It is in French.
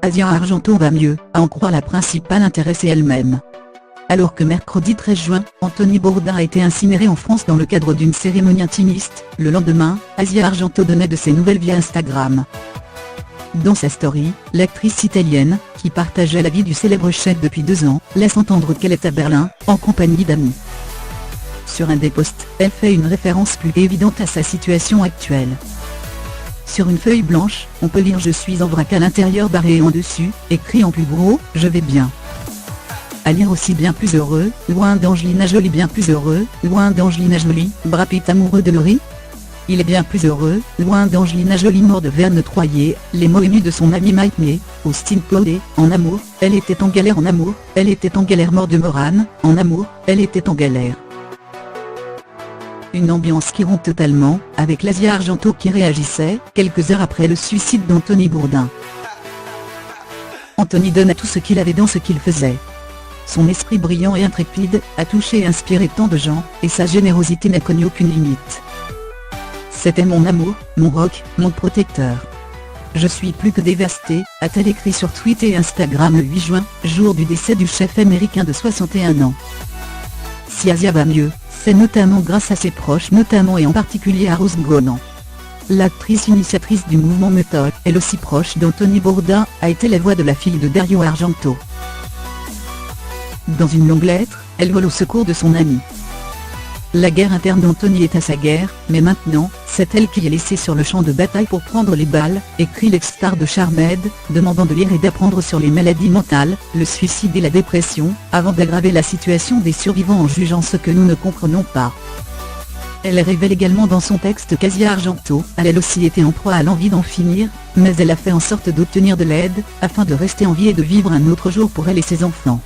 Asia Argento va mieux, à en croire la principale intéressée elle-même. Alors que mercredi 13 juin, Anthony Bourdain a été incinéré en France dans le cadre d'une cérémonie intimiste, le lendemain, Asia Argento donnait de ses nouvelles via Instagram. Dans sa story, l'actrice italienne, qui partageait la vie du célèbre chef depuis 2 ans, laisse entendre qu'elle est à Berlin, en compagnie d'amis. Sur un des posts, elle fait une référence plus évidente à sa situation actuelle. Sur une feuille blanche, on peut lire « Je suis en vrac » à l'intérieur barré et en dessus, écrit en plus gros « Je vais bien ». À lire aussi bien plus heureux, loin d'Angelina Jolie bien plus heureux, loin d'Angelina Jolie, Brad Pitt amoureux de Laurie. Il est bien plus heureux, loin d'Angelina Jolie mort de Verne Troyer, les mots émus de son ami Mike May, Austin Powell, en amour, elle était en galère en amour, elle était en galère mort de Moran, en amour, elle était en galère. Une ambiance qui rompt totalement, avec l'Asia Argento qui réagissait, quelques heures après le suicide d'Anthony Bourdain. Anthony donna tout ce qu'il avait dans ce qu'il faisait. Son esprit brillant et intrépide, a touché et inspiré tant de gens, et sa générosité n'a connu aucune limite. C'était mon amour, mon rock, mon protecteur. Je suis plus que dévasté, a-t-elle écrit sur Twitter et Instagram le 8 juin, jour du décès du chef américain de 61 ans. Si Asia va mieux, c'est notamment grâce à ses proches, notamment et en particulier à Rose Gonan. L'actrice initiatrice du mouvement Metal, elle aussi proche d'Anthony Bourdain, a été la voix de la fille de Dario Argento. Dans une longue lettre, elle vole au secours de son ami. La guerre interne d'Anthony est à sa guerre, mais maintenant, c'est elle qui est laissée sur le champ de bataille pour prendre les balles, écrit l'ex-star de Charmed, demandant de lire et d'apprendre sur les maladies mentales, le suicide et la dépression, avant d'aggraver la situation des survivants en jugeant ce que nous ne comprenons pas. Elle révèle également dans son texte qu'Asia Argento a elle aussi été en proie à l'envie d'en finir, mais elle a fait en sorte d'obtenir de l'aide, afin de rester en vie et de vivre un autre jour pour elle et ses enfants.